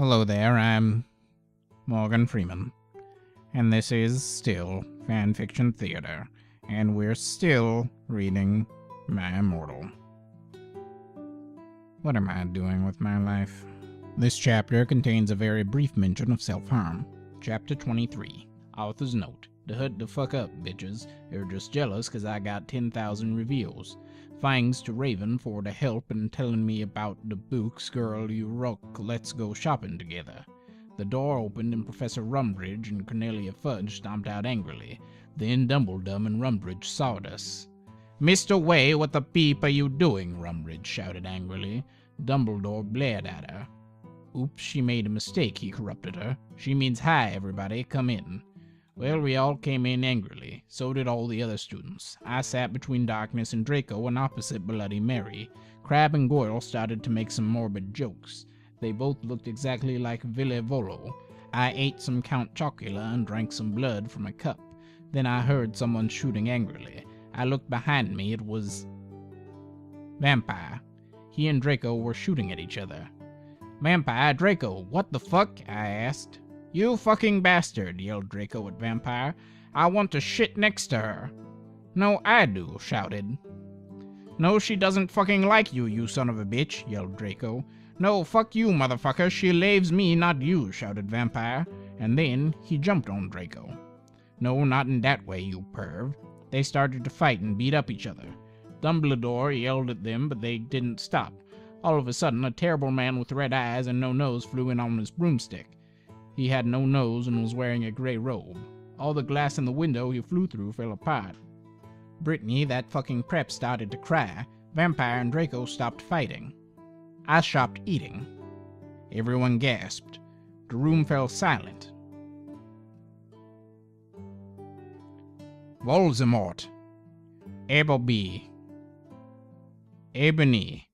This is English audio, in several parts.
Hello there, I'm Morgan Freeman, and this is still Fanfiction Theater, and we're still reading My Immortal. What am I doing with my life? This chapter contains a very brief mention of self-harm. Chapter 23. Author's note. To hut the fuck up, bitches. You're just jealous cause I got 10,000 reviews. Thanks to Raven for the help and telling me about the books. Girl, you rock, let's go shopping together. The door opened and Professor Rumbridge and Cornelia Fudge stomped out angrily. Then Dumbledore and Rumbridge sawed us. Mr. Way, what the peep are you doing? Rumbridge shouted angrily. Dumbledore glared at her. Oops, she made a mistake, he corrupted her. She means hi, everybody, come in. Well, we all came in angrily. So did all the other students. I sat between Darkness and Draco and opposite Bloody Mary. Crabbe and Goyle started to make some morbid jokes. They both looked exactly like Ville Volo. I ate some Count Chocula and drank some blood from a cup. Then I heard someone shooting angrily. I looked behind me. It was Vampire. He and Draco were shooting at each other. Vampire, Draco, what the fuck? I asked. You fucking bastard, yelled Draco at Vampire. I want to shit next to her. No, I do, shouted. No, she doesn't fucking like you, you son of a bitch, yelled Draco. No, fuck you, motherfucker, she laves me, not you, shouted Vampire. And then he jumped on Draco. No, not in that way, you perv. They started to fight and beat up each other. Dumbledore yelled at them, but they didn't stop. All of a sudden, a terrible man with red eyes and no nose flew in on his broomstick. He had no nose and was wearing a gray robe. All the glass in the window he flew through fell apart. Brittany, that fucking prep, started to cry. Vampire and Draco stopped fighting. I stopped eating. Everyone gasped. The room fell silent. Voldemort. Appleby. Ebony,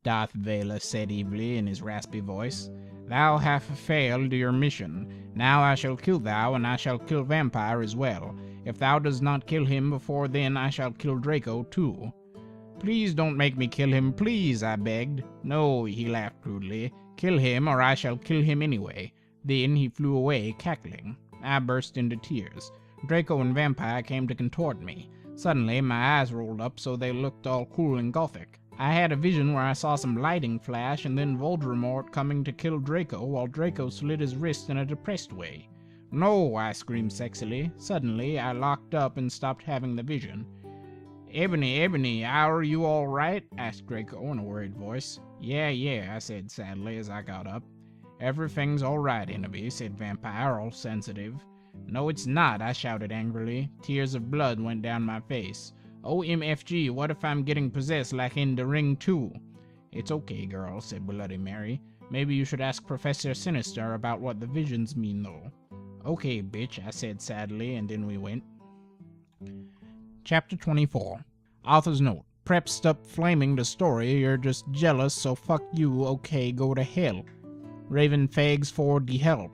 Darth Vader said evilly in his raspy voice. Thou hast failed your mission. Now I shall kill thou, and I shall kill Vampire as well. If thou dost not kill him before then, I shall kill Draco too. Please don't make me kill him, please, I begged. No, he laughed crudely. Kill him, or I shall kill him anyway. Then he flew away, cackling. I burst into tears. Draco and Vampire came to contort me. Suddenly, my eyes rolled up so they looked all cool and gothic. I had a vision where I saw some lighting flash and then Voldemort coming to kill Draco while Draco slit his wrist in a depressed way. No, I screamed sexily. Suddenly, I locked up and stopped having the vision. Ebony, are you all right? Asked Draco in a worried voice. Yeah, I said sadly as I got up. Everything's all right, Enemy, said Vampire, all sensitive. No, it's not, I shouted angrily. Tears of blood went down my face. OMFG, what if I'm getting possessed like in The Ring 2? It's okay, girl, said Bloody Mary. Maybe you should ask Professor Sinister about what the visions mean, though. Okay, bitch, I said sadly, and then we went. Chapter 24. Author's note. Prep, stop flaming the story. You're just jealous, so fuck you. Okay, go to hell. Raven fags for the help.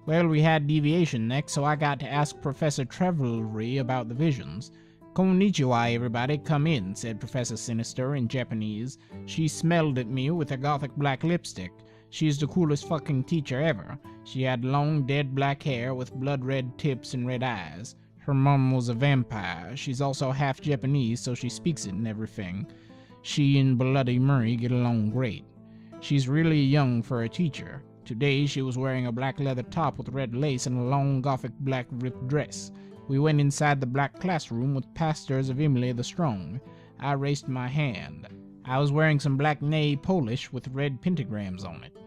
Well, we had deviation next, so I got to ask Professor Trevelry about the visions. Konnichiwa, everybody, come in, said Professor Sinister in Japanese. She smelled at me with her gothic black lipstick. She's the coolest fucking teacher ever. She had long, dead black hair with blood-red tips and red eyes. Her mom was a vampire. She's also half Japanese, so she speaks it and everything. She and Bloody Murray get along great. She's really young for a teacher. Today she was wearing a black leather top with red lace and a long gothic black ripped dress. We went inside the black classroom with pastors of Emily the Strong. I raised my hand. I was wearing some black nae Polish with red pentagrams on it.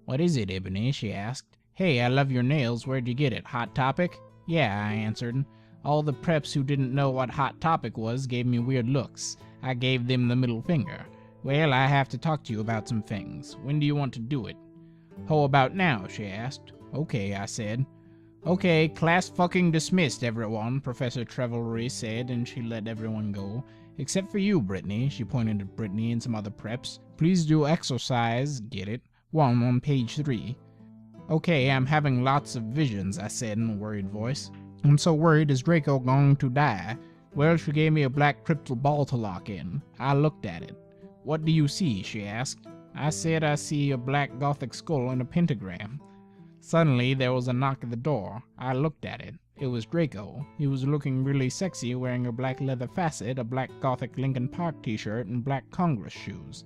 What is it, Ebony? She asked. Hey, I love your nails. Where'd you get it? Hot Topic? Yeah, I answered. All the preps who didn't know what Hot Topic was gave me weird looks. I gave them the middle finger. Well, I have to talk to you about some things. When do you want to do it? How about now? She asked. Okay, I said. Okay, class fucking dismissed, everyone, Professor Trevelry said, and she let everyone go. Except for you, Brittany, she pointed at Brittany and some other preps. Please do exercise, get it? 1 on page 3. Okay, I'm having lots of visions, I said in a worried voice. I'm so worried, is Draco going to die? Well, she gave me a black crystal ball to lock in. I looked at it. What do you see? She asked. I said I see a black gothic skull and a pentagram. Suddenly, there was a knock at the door. I looked at it. It was Draco. He was looking really sexy, wearing a black leather facet, a black gothic Linkin Park t-shirt, and black Congress shoes.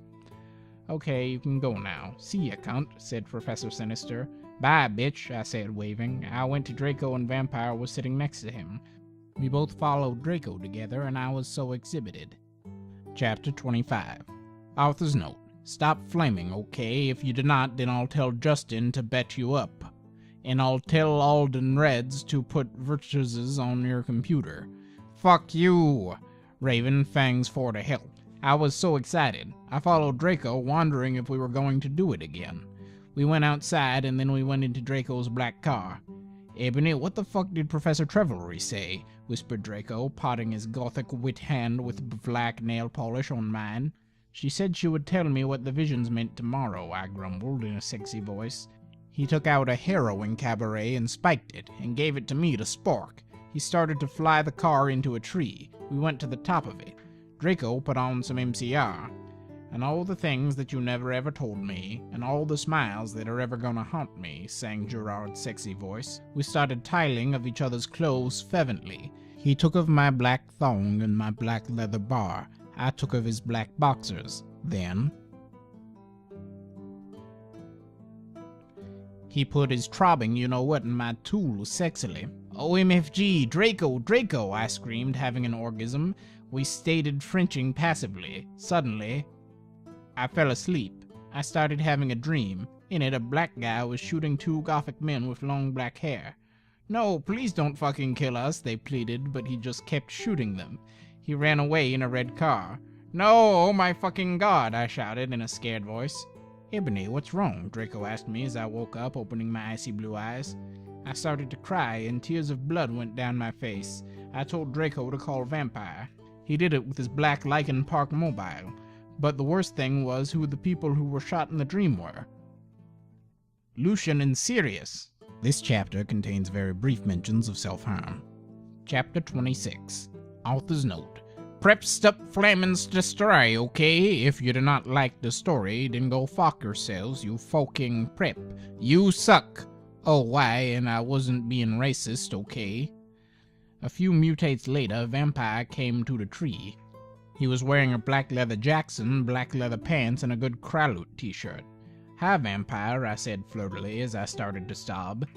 Okay, you can go now. See ya, cunt, said Professor Sinister. Bye, bitch, I said, waving. I went to Draco and Vampire was sitting next to him. We both followed Draco together, and I was so exhibited. Chapter 25. Author's note. Stop flaming, okay? If you do not, then I'll tell Justin to bet you up. And I'll tell Alden Reds to put virtues on your computer. Fuck you! Raven, fangs for to help. I was so excited. I followed Draco, wondering if we were going to do it again. We went outside, and then we went into Draco's black car. Ebony, what the fuck did Professor Trevelry say? Whispered Draco, potting his gothic wit hand with black nail polish on mine. She said she would tell me what the visions meant tomorrow, I grumbled in a sexy voice. He took out a harrowing cabaret and spiked it, and gave it to me to spork. He started to fly the car into a tree. We went to the top of it. Draco put on some MCR. And all the things that you never ever told me, and all the smiles that are ever gonna haunt me, sang Gerard's sexy voice. We started tiling of each other's clothes fervently. He took of my black thong and my black leather bar. I took of his black boxers. Then he put his trobbing you-know-what in my tool sexily. OMFG, Draco, Draco, I screamed, having an orgasm. We stated Frenching passively. Suddenly, I fell asleep. I started having a dream. In it, a black guy was shooting two gothic men with long black hair. No, please don't fucking kill us, they pleaded, but he just kept shooting them. He ran away in a red car. No, oh my fucking god, I shouted in a scared voice. Ebony, what's wrong? Draco asked me as I woke up, opening my icy blue eyes. I started to cry, and tears of blood went down my face. I told Draco to call Vampire. He did it with his black Linkin Park mobile. But the worst thing was who the people who were shot in the dream were. Lucian and Sirius. This chapter contains very brief mentions of self-harm. Chapter 26. Author's note. Prep stop flamins destroy, okay? If you do not like the story, then go fuck yourselves, you fucking prep. You suck. Oh, why? And I wasn't being racist, okay? A few mutates later, Vampire came to the tree. He was wearing a black leather Jackson, black leather pants, and a good Kralut t-shirt. Hi, Vampire, I said flirtily as I started to sob.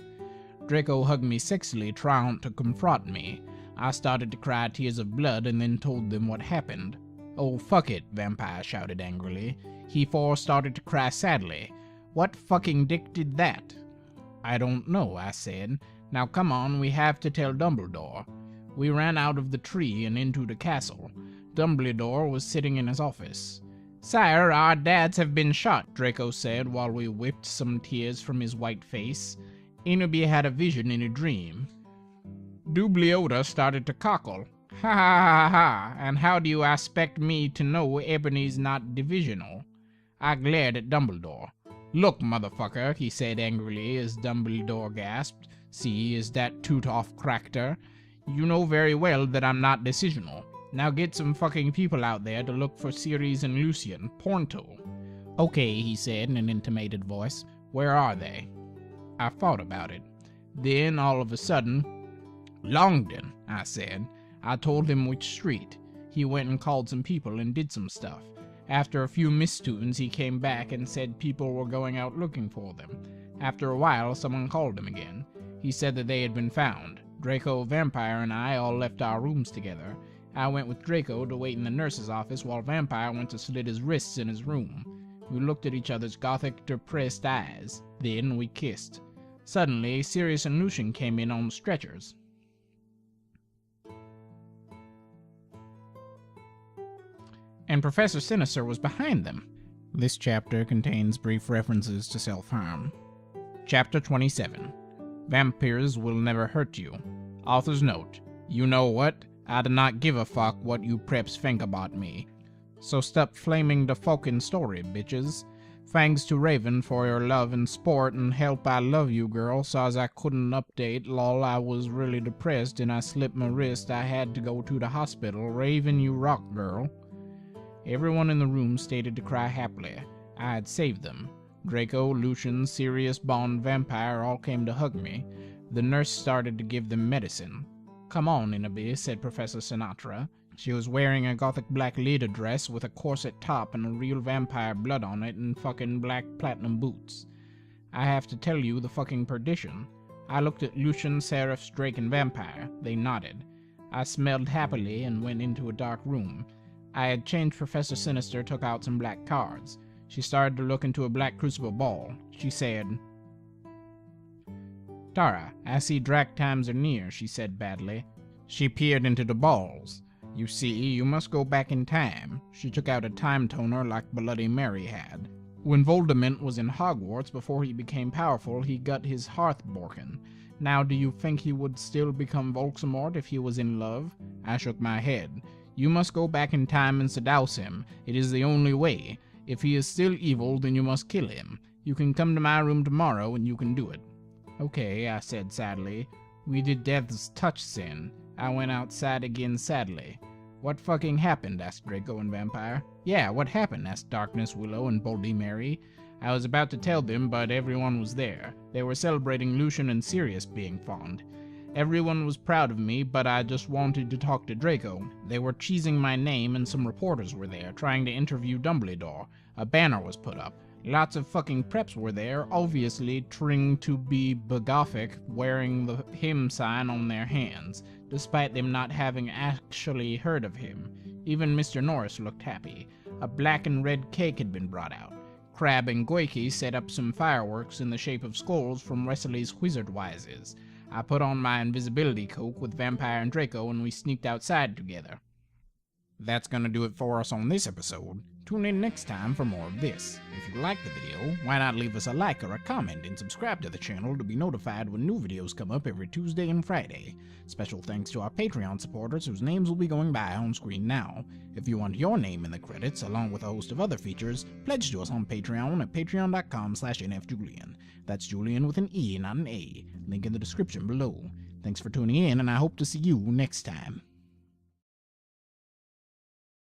Draco hugged me sexily, trying to confront me. I started to cry tears of blood and then told them what happened. Oh, fuck it, Vampire shouted angrily. He started to cry sadly. What fucking dick did that? I don't know, I said. Now come on, we have to tell Dumbledore. We ran out of the tree and into the castle. Dumbledore was sitting in his office. Sire, our dads have been shot, Draco said while we whipped some tears from his white face. Enoby had a vision in a dream. Dubliota started to cockle. Ha ha ha ha, and how do you expect me to know Ebony's not divisional? I glared at Dumbledore. Look, motherfucker, he said angrily as Dumbledore gasped. See, is that toot-off crackter? You know very well that I'm not decisional. Now get some fucking people out there to look for Ceres and Lucian. Pornto. Okay, he said in an intimated voice. Where are they? I thought about it. Then, all of a sudden, Longden, I said. I told him which street. He went and called some people and did some stuff. After a few mistunes, he came back and said people were going out looking for them. After a while, someone called him again. He said that they had been found. Draco, Vampire, and I all left our rooms together. I went with Draco to wait in the nurse's office while Vampire went to slit his wrists in his room. We looked at each other's gothic, depressed eyes. Then we kissed. Suddenly, Sirius and Lucian came in on stretchers. And Professor Sinister was behind them. This chapter contains brief references to self-harm. Chapter 27. Vampires will never hurt you. Author's note. You know what? I do not give a fuck what you preps think about me. So stop flaming the fucking story, bitches. Thanks to Raven for your love and sport and help. I love you, girl. So as I couldn't update, lol, I was really depressed and I slipped my wrist. I had to go to the hospital. Raven, you rock, girl. Everyone in the room started to cry happily. I had saved them. Draco, Lucian, Sirius, Bond, Vampire all came to hug me. The nurse started to give them medicine. "Come on, Inabi," said Professor Sinatra. She was wearing a gothic black leather dress with a corset top and a real vampire blood on it and fucking black platinum boots. "I have to tell you the fucking perdition." I looked at Lucian, Seraph, Drake, and Vampire. They nodded. I smelled happily and went into a dark room. I had changed. Professor Sinister took out some black cards. She started to look into a black crucible ball. She said, "Tara, I see Drac times are near," she said badly. She peered into the balls. "You see, you must go back in time." She took out a time toner like Bloody Mary had. "When Voldemort was in Hogwarts before he became powerful, he got his hearth broken. Now do you think he would still become Voldemort if he was in love?" I shook my head. "You must go back in time and seduce him. It is the only way. If he is still evil, then you must kill him. You can come to my room tomorrow and you can do it." "Okay," I said sadly. "We did Death's touch sin." I went outside again sadly. "What fucking happened?" asked Draco and Vampire. "Yeah, what happened?" asked Darkness, Willow, and Bloody Mary. I was about to tell them, but everyone was there. They were celebrating Lucian and Sirius being fond. Everyone was proud of me, but I just wanted to talk to Draco. They were cheesing my name, and some reporters were there, trying to interview Dumbledore. A banner was put up. Lots of fucking preps were there, obviously trying to be begothic, wearing the him sign on their hands, despite them not having actually heard of him. Even Mr. Norris looked happy. A black and red cake had been brought out. Crab and Goiki set up some fireworks in the shape of skulls from Wesley's Wizardwises. I put on my invisibility cloak with Vampire and Draco, and we sneaked outside together. That's gonna do it for us on this episode. Tune in next time for more of this. If you liked the video, why not leave us a like or a comment and subscribe to the channel to be notified when new videos come up every Tuesday and Friday. Special thanks to our Patreon supporters whose names will be going by on screen now. If you want your name in the credits, along with a host of other features, pledge to us on Patreon at patreon.com/nfjulian. That's Julian with an E, not an A. Link in the description below. Thanks for tuning in, and I hope to see you next time.